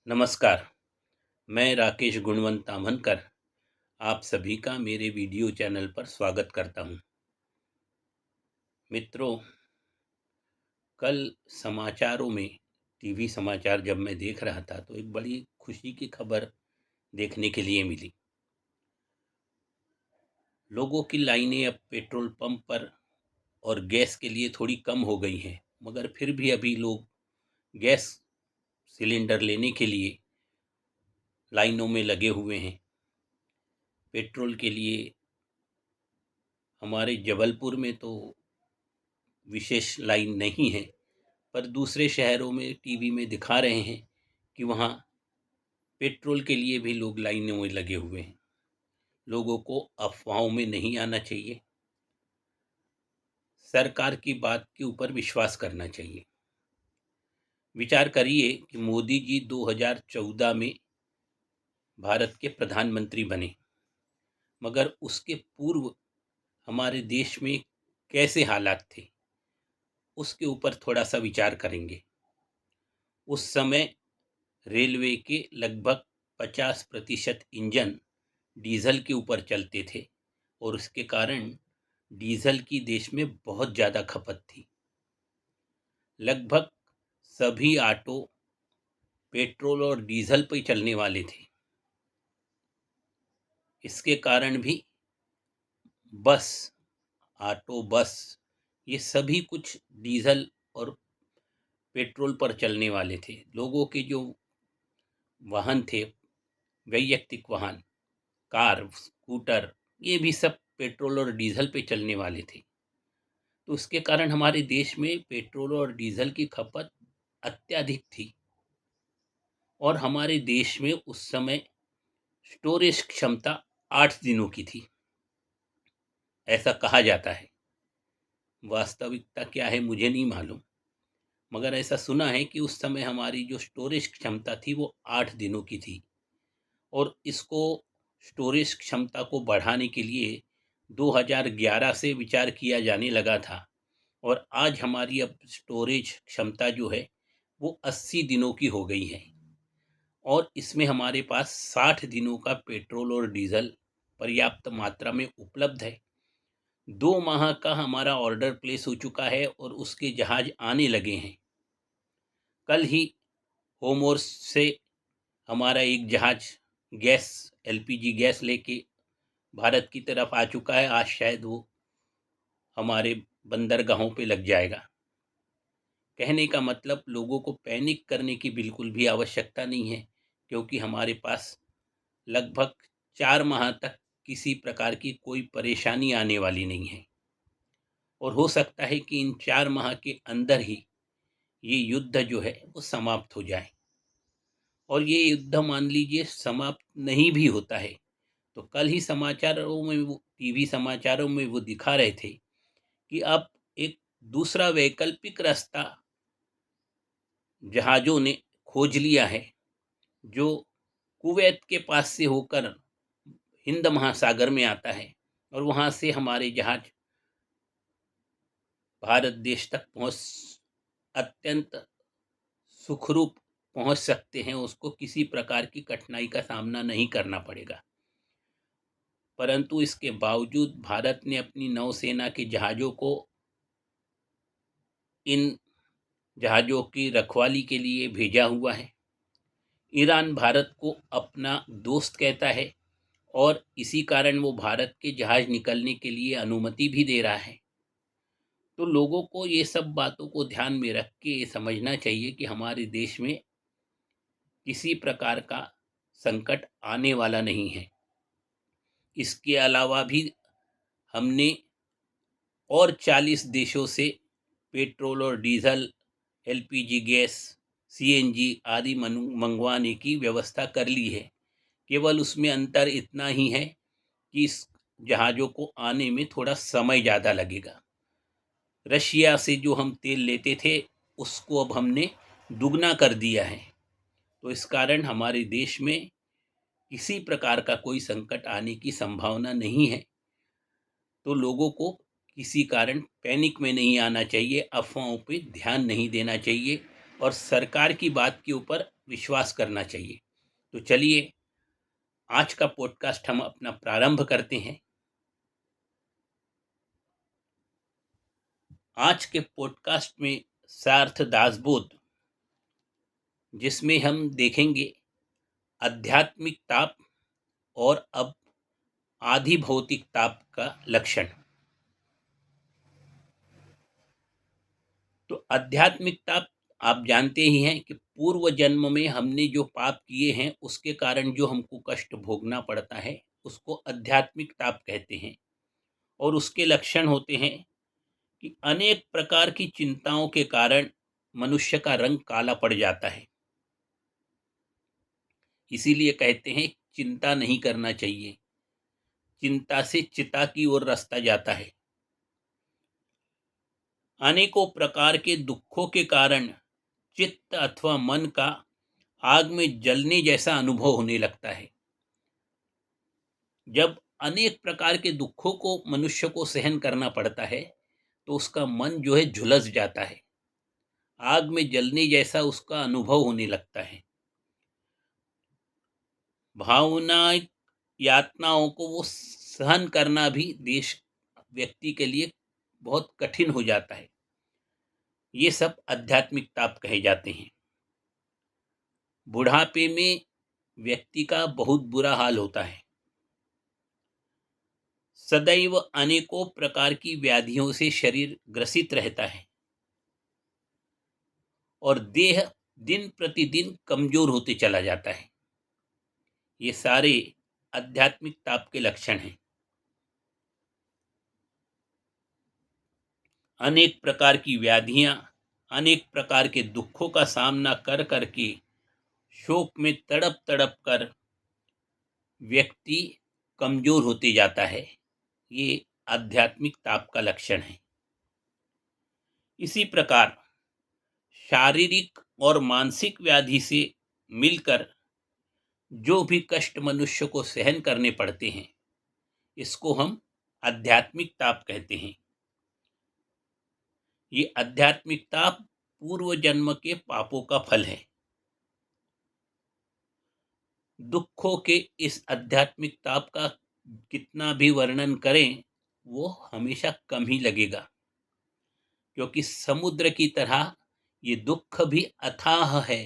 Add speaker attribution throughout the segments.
Speaker 1: नमस्कार। मैं राकेश गुणवंत ताम्हनकर आप सभी का मेरे वीडियो चैनल पर स्वागत करता हूं। मित्रों, कल समाचारों में टीवी समाचार जब मैं देख रहा था तो एक बड़ी खुशी की खबर देखने के लिए मिली। लोगों की लाइनें अब पेट्रोल पंप पर और गैस के लिए थोड़ी कम हो गई हैं, मगर फिर भी अभी लोग गैस सिलेंडर लेने के लिए लाइनों में लगे हुए हैं। पेट्रोल के लिए हमारे जबलपुर में तो विशेष लाइन नहीं है, पर दूसरे शहरों में टीवी में दिखा रहे हैं कि वहाँ पेट्रोल के लिए भी लोग लाइनों में लगे हुए हैं। लोगों को अफवाहों में नहीं आना चाहिए, सरकार की बात के ऊपर विश्वास करना चाहिए। विचार करिए कि मोदी जी 2014 में भारत के प्रधानमंत्री बने, मगर उसके पूर्व हमारे देश में कैसे हालात थे, उसके ऊपर थोड़ा सा विचार करेंगे। उस समय रेलवे के लगभग 50% इंजन डीजल के ऊपर चलते थे और उसके कारण डीजल की देश में बहुत ज़्यादा खपत थी। लगभग सभी ऑटो पेट्रोल और डीजल पर चलने वाले थे। इसके कारण भी बस, ऑटो, बस, ये सभी कुछ डीजल और पेट्रोल पर चलने वाले थे। लोगों के जो वाहन थे, वैयक्तिक वाहन, कार, स्कूटर, ये भी सब पेट्रोल और डीजल पे चलने वाले थे। तो उसके कारण हमारे देश में पेट्रोल और डीजल की खपत अत्यधिक थी और हमारे देश में उस समय स्टोरेज क्षमता 8 दिनों की थी, ऐसा कहा जाता है। वास्तविकता क्या है मुझे नहीं मालूम, मगर ऐसा सुना है कि उस समय हमारी जो स्टोरेज क्षमता थी वो 8 दिनों की थी और इसको स्टोरेज क्षमता को बढ़ाने के लिए 2011 से विचार किया जाने लगा था और आज हमारी अब स्टोरेज क्षमता जो है वो 80 दिनों की हो गई है और इसमें हमारे पास 60 दिनों का पेट्रोल और डीजल पर्याप्त मात्रा में उपलब्ध है। 2 माह का हमारा ऑर्डर प्लेस हो चुका है और उसके जहाज आने लगे हैं। कल ही होमोर्स से हमारा एक जहाज गैस, एलपीजी गैस लेके भारत की तरफ आ चुका है। आज शायद वो हमारे बंदरगाहों पे लग जाएगा। कहने का मतलब, लोगों को पैनिक करने की बिल्कुल भी आवश्यकता नहीं है, क्योंकि हमारे पास लगभग 4 माह तक किसी प्रकार की कोई परेशानी आने वाली नहीं है और हो सकता है कि इन 4 माह के अंदर ही ये युद्ध जो है वो समाप्त हो जाए। और ये युद्ध मान लीजिए समाप्त नहीं भी होता है तो कल ही समाचारों में, वो टीवी समाचारों में वो दिखा रहे थे कि अब एक दूसरा वैकल्पिक रास्ता जहाज़ों ने खोज लिया है, जो कुवैत के पास से होकर हिंद महासागर में आता है और वहाँ से हमारे जहाज भारत देश तक पहुँच अत्यंत सुखरूप पहुँच सकते हैं। उसको किसी प्रकार की कठिनाई का सामना नहीं करना पड़ेगा। परंतु इसके बावजूद भारत ने अपनी नौसेना के जहाज़ों को इन जहाज़ों की रखवाली के लिए भेजा हुआ है। ईरान भारत को अपना दोस्त कहता है और इसी कारण वो भारत के जहाज़ निकलने के लिए अनुमति भी दे रहा है। तो लोगों को ये सब बातों को ध्यान में रख के ये समझना चाहिए कि हमारे देश में किसी प्रकार का संकट आने वाला नहीं है। इसके अलावा भी हमने और 40 देशों से पेट्रोल और डीजल, एलपीजी गैस, सीएनजी आदि मंगवाने की व्यवस्था कर ली है। केवल उसमें अंतर इतना ही है कि इस जहाज़ों को आने में थोड़ा समय ज़्यादा लगेगा। रशिया से जो हम तेल लेते थे उसको अब हमने दुगना कर दिया है। तो इस कारण हमारे देश में किसी प्रकार का कोई संकट आने की संभावना नहीं है। तो लोगों को किसी कारण पैनिक में नहीं आना चाहिए, अफवाहों पे ध्यान नहीं देना चाहिए और सरकार की बात के ऊपर विश्वास करना चाहिए। तो चलिए आज का पॉडकास्ट हम अपना प्रारंभ करते हैं। आज के पॉडकास्ट में सार्थ दासबोध, जिसमें हम देखेंगे आध्यात्मिक ताप और अब आधि भौतिक ताप का लक्षण। तो आध्यात्मिक ताप आप जानते ही हैं कि पूर्व जन्म में हमने जो पाप किए हैं उसके कारण जो हमको कष्ट भोगना पड़ता है उसको आध्यात्मिक ताप कहते हैं। और उसके लक्षण होते हैं कि अनेक प्रकार की चिंताओं के कारण मनुष्य का रंग काला पड़ जाता है। इसीलिए कहते हैं चिंता नहीं करना चाहिए, चिंता से चिता की ओर रास्ता जाता है। अनेकों प्रकार के दुखों के कारण चित्त अथवा मन का आग में जलने जैसा अनुभव होने लगता है। जब अनेक प्रकार के दुखों को मनुष्य को सहन करना पड़ता है तो उसका मन जो है झुलस जाता है, आग में जलने जैसा उसका अनुभव होने लगता है। भावना यातनाओं को वो सहन करना भी देश व्यक्ति के लिए बहुत कठिन हो जाता है। ये सब आध्यात्मिक ताप कहे जाते हैं। बुढ़ापे में व्यक्ति का बहुत बुरा हाल होता है। सदैव अनेकों प्रकार की व्याधियों से शरीर ग्रसित रहता है और देह दिन प्रतिदिन कमजोर होते चला जाता है। ये सारे आध्यात्मिक ताप के लक्षण हैं। अनेक प्रकार की व्याधियां, अनेक प्रकार के दुखों का सामना कर करके शोक में तड़प तड़प कर व्यक्ति कमजोर होते जाता है। ये आध्यात्मिक ताप का लक्षण है। इसी प्रकार शारीरिक और मानसिक व्याधि से मिलकर जो भी कष्ट मनुष्य को सहन करने पड़ते हैं इसको हम आध्यात्मिक ताप कहते हैं। ये आध्यात्मिक ताप पूर्व जन्म के पापों का फल है। दुखों के इस आध्यात्मिक ताप का कितना भी वर्णन करें वो हमेशा कम ही लगेगा, क्योंकि समुद्र की तरह ये दुख भी अथाह है।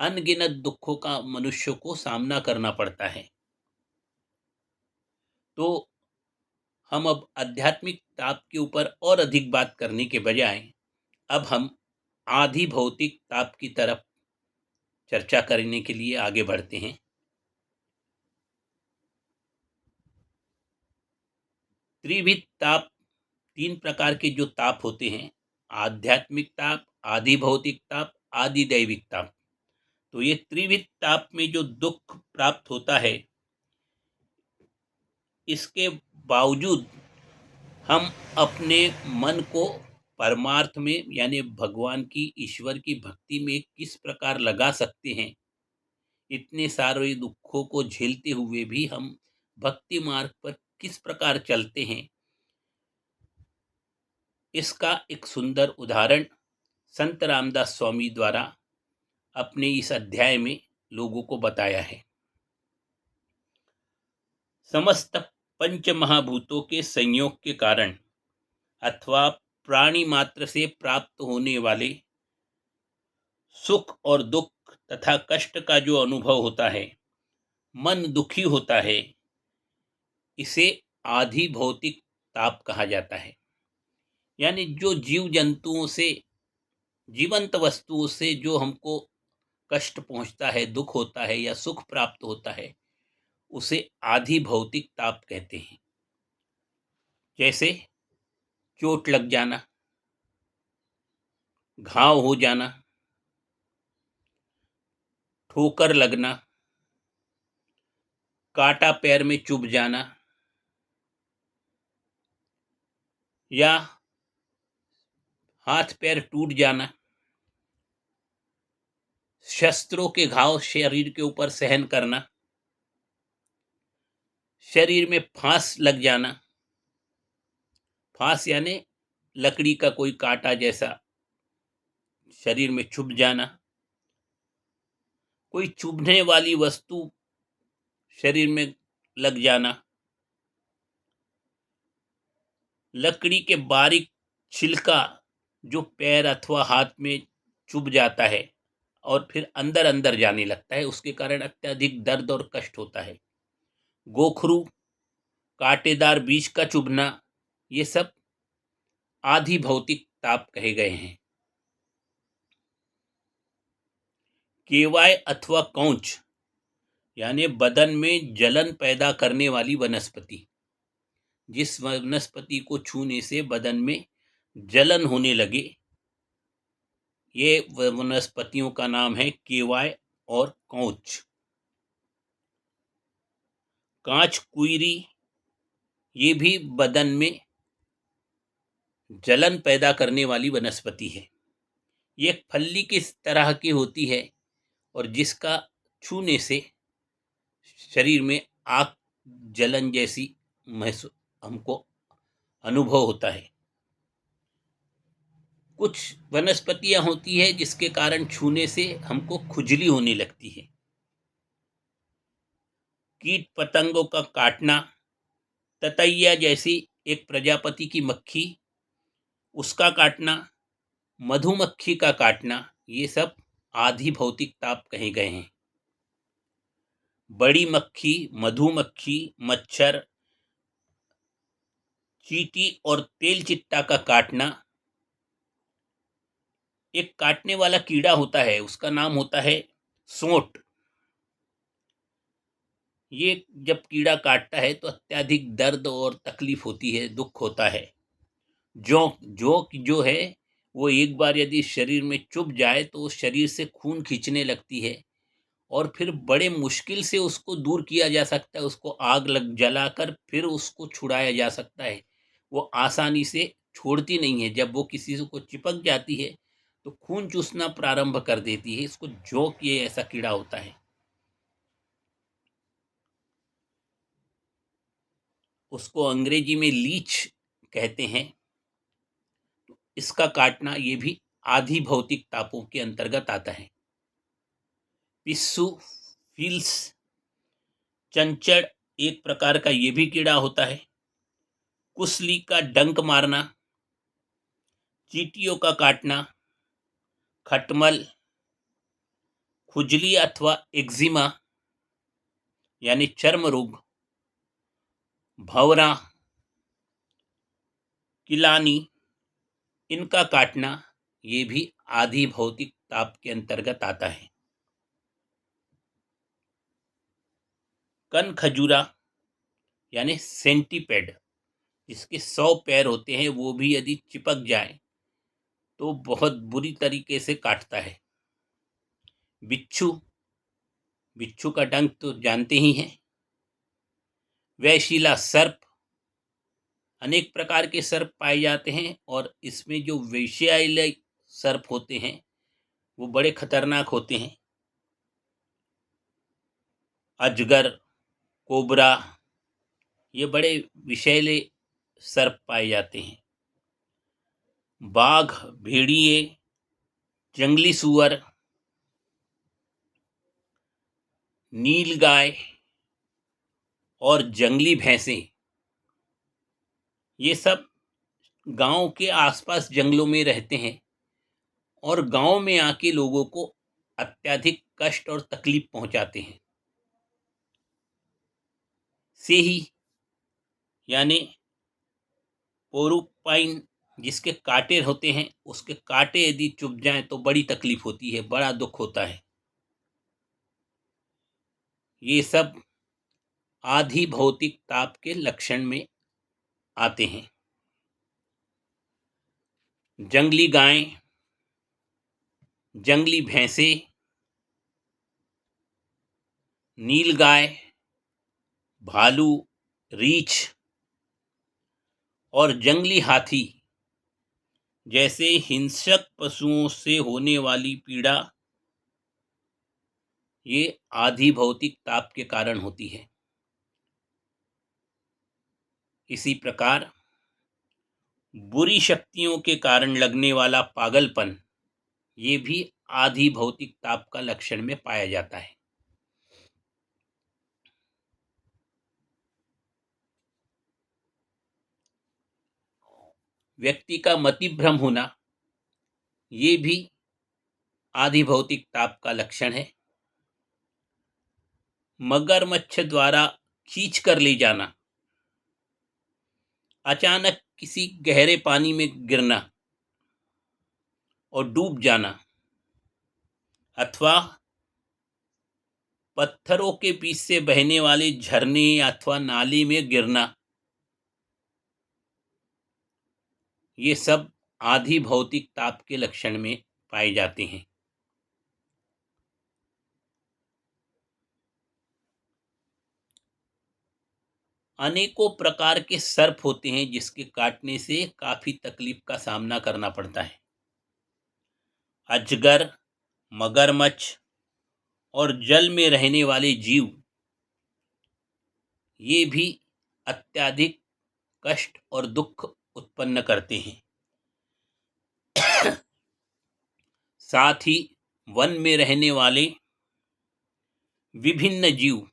Speaker 1: अनगिनत दुखों का मनुष्य को सामना करना पड़ता है। तो हम अब आध्यात्मिक ताप के ऊपर और अधिक बात करने के बजाय अब हम आधि भौतिक ताप की तरफ चर्चा करने के लिए आगे बढ़ते हैं। त्रिविध ताप, तीन प्रकार के जो ताप होते हैं, आध्यात्मिक ताप, आधि भौतिक ताप, आदि दैविक ताप। तो ये त्रिविध ताप में जो दुख प्राप्त होता है इसके बावजूद हम अपने मन को परमार्थ में यानी भगवान की, ईश्वर की भक्ति में किस प्रकार लगा सकते हैं। इतने सारे दुखों को झेलते हुए भी हम भक्ति मार्ग पर किस प्रकार चलते हैं, इसका एक सुंदर उदाहरण संत रामदास स्वामी द्वारा अपने इस अध्याय में लोगों को बताया है। समस्त पंच महाभूतों के संयोग के कारण अथवा प्राणी मात्र से प्राप्त होने वाले सुख और दुख तथा कष्ट का जो अनुभव होता है, मन दुखी होता है, इसे आधि भौतिक ताप कहा जाता है। यानी जो जीव जंतुओं से, जीवंत वस्तुओं से जो हमको कष्ट पहुंचता है, दुख होता है या सुख प्राप्त होता है, उसे आधि भौतिक ताप कहते हैं। जैसे चोट लग जाना, घाव हो जाना, ठोकर लगना, कांटा पैर में चुभ जाना, या हाथ पैर टूट जाना, शस्त्रों के घाव शरीर के ऊपर सहन करना, शरीर में फांस लग जाना। फांस यानी लकड़ी का कोई कांटा जैसा शरीर में चुभ जाना, कोई चुभने वाली वस्तु शरीर में लग जाना, लकड़ी के बारीक छिलका जो पैर अथवा हाथ में चुभ जाता है और फिर अंदर अंदर जाने लगता है, उसके कारण अत्यधिक दर्द और कष्ट होता है। गोखरू, कांटेदार बीज का चुभना, ये सब आधि भौतिक ताप कहे गए हैं। केवाय अथवा कौच यानी बदन में जलन पैदा करने वाली वनस्पति, जिस वनस्पति को छूने से बदन में जलन होने लगे, ये वनस्पतियों का नाम है केवाय और कौच। कांच कुइरी, ये भी बदन में जलन पैदा करने वाली वनस्पति है। ये एक फल्ली किस तरह की होती है और जिसका छूने से शरीर में आग जलन जैसी महसूस हमको अनुभव होता है। कुछ वनस्पतियां होती है जिसके कारण छूने से हमको खुजली होने लगती है। कीट पतंगों का काटना, ततैया जैसी एक प्रजापति की मक्खी, उसका काटना, मधुमक्खी का काटना, ये सब आधि भौतिक ताप कहे गए हैं। बड़ी मक्खी, मधुमक्खी, मच्छर, चींटी और तेल चिट्टा का काटना। एक काटने वाला कीड़ा होता है, उसका नाम होता है सोंठ। ये जब कीड़ा काटता है तो अत्यधिक दर्द और तकलीफ होती है, दुख होता है। जोंक, जोंक जो है वो एक बार यदि शरीर में चुभ जाए तो शरीर से खून खींचने लगती है और फिर बड़े मुश्किल से उसको दूर किया जा सकता है। उसको आग लग जलाकर फिर उसको छुड़ाया जा सकता है। वो आसानी से छोड़ती नहीं है। जब वो किसी से को चिपक जाती है तो खून चूसना प्रारंभ कर देती है। इसको जोंक, ये ऐसा कीड़ा होता है। उसको अंग्रेजी में लीच कहते हैं। इसका काटना ये भी आधि भौतिक तापों के अंतर्गत आता है। पिस्सू, फील्स, चंचड़ एक प्रकार का ये भी कीड़ा होता है। कुसली का डंक मारना, चींटियों का काटना, खटमल, खुजली अथवा एक्जिमा यानी चर्म रोग, भंवरा, किलानी, इनका काटना, ये भी आधि भौतिक ताप के अंतर्गत आता है। कन खजूरा यानी सेंटीपेड, जिसके 100 पैर होते हैं, वो भी यदि चिपक जाए तो बहुत बुरी तरीके से काटता है। बिच्छू, बिच्छू का डंक तो जानते ही हैं। वैशिला सर्प, अनेक प्रकार के सर्प पाए जाते हैं और इसमें जो वैशियाले सर्प होते हैं वो बड़े खतरनाक होते हैं। अजगर, कोबरा, ये बड़े विषैले सर्प पाए जाते हैं। बाघ, भेड़िए, जंगली सुअर, नीलगाय और जंगली भैंसें, ये सब गांव के आसपास जंगलों में रहते हैं और गांव में आके लोगों को अत्यधिक कष्ट और तकलीफ पहुंचाते हैं। सेही यानी पोरूपाइन, जिसके कांटे होते हैं, उसके कांटे यदि चुभ जाएं तो बड़ी तकलीफ होती है, बड़ा दुख होता है। ये सब आधि भौतिक ताप के लक्षण में आते हैं। जंगली गाय, जंगली भैंसे, नीलगाय, भालू, रीछ और जंगली हाथी जैसे हिंसक पशुओं से होने वाली पीड़ा, ये आधि भौतिक ताप के कारण होती है। इसी प्रकार बुरी शक्तियों के कारण लगने वाला पागलपन, ये भी आधी भौतिक ताप का लक्षण में पाया जाता है। व्यक्ति का मतिभ्रम होना ये भी आधी भौतिक ताप का लक्षण है। मगरमच्छ द्वारा खींच कर ले जाना, अचानक किसी गहरे पानी में गिरना और डूब जाना, अथवा पत्थरों के बीच से बहने वाले झरने अथवा नाली में गिरना, ये सब आधी भौतिक ताप के लक्षण में पाए जाते हैं। अनेकों प्रकार के सर्प होते हैं जिसके काटने से काफी तकलीफ का सामना करना पड़ता है। अजगर, मगरमच्छ और जल में रहने वाले जीव, ये भी अत्यधिक कष्ट और दुख उत्पन्न करते हैं। साथ ही वन में रहने वाले विभिन्न जीव,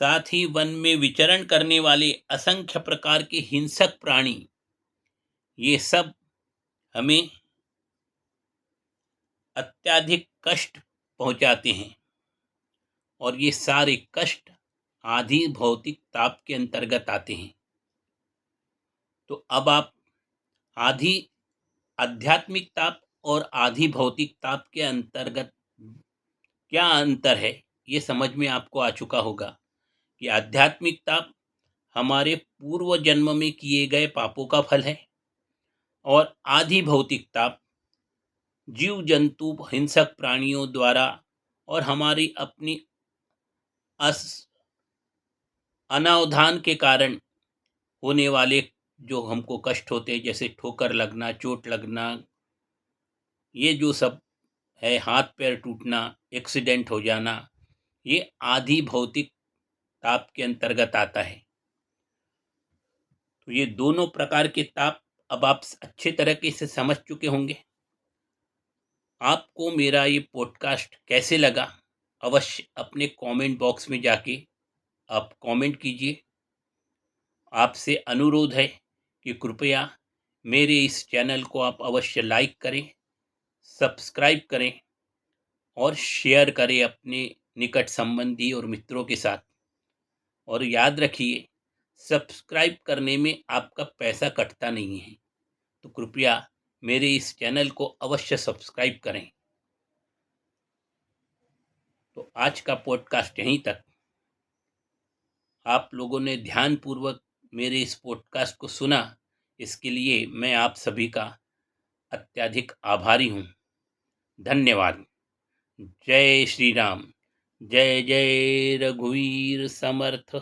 Speaker 1: साथ ही वन में विचरण करने वाले असंख्य प्रकार के हिंसक प्राणी, ये सब हमें अत्यधिक कष्ट पहुंचाते हैं और ये सारे कष्ट आधी भौतिक ताप के अंतर्गत आते हैं। तो अब आप आधी आध्यात्मिक ताप और आधी भौतिक ताप के अंतर्गत क्या अंतर है, ये समझ में आपको आ चुका होगा कि आध्यात्मिक ताप हमारे पूर्व जन्म में किए गए पापों का फल है और आधी भौतिक ताप जीव जंतु हिंसक प्राणियों द्वारा और हमारी अपनी अनावधान के कारण होने वाले जो हमको कष्ट होते हैं, जैसे ठोकर लगना, चोट लगना, ये जो सब है, हाथ पैर टूटना, एक्सीडेंट हो जाना, ये आधी भौतिक ताप के अंतर्गत आता है। तो ये दोनों प्रकार के ताप अब आप अच्छे तरीके से समझ चुके होंगे। आपको मेरा ये पॉडकास्ट कैसे लगा, अवश्य अपने कमेंट बॉक्स में जाके आप कमेंट कीजिए। आपसे अनुरोध है कि कृपया मेरे इस चैनल को आप अवश्य लाइक करें, सब्सक्राइब करें और शेयर करें अपने निकट संबंधी और मित्रों के साथ। और याद रखिए, सब्सक्राइब करने में आपका पैसा कटता नहीं है, तो कृपया मेरे इस चैनल को अवश्य सब्सक्राइब करें। तो आज का पॉडकास्ट यहीं तक। आप लोगों ने ध्यानपूर्वक मेरे इस पॉडकास्ट को सुना, इसके लिए मैं आप सभी का अत्यधिक आभारी हूँ। धन्यवाद। जय श्री राम। जय जय रघुवीर समर्थ।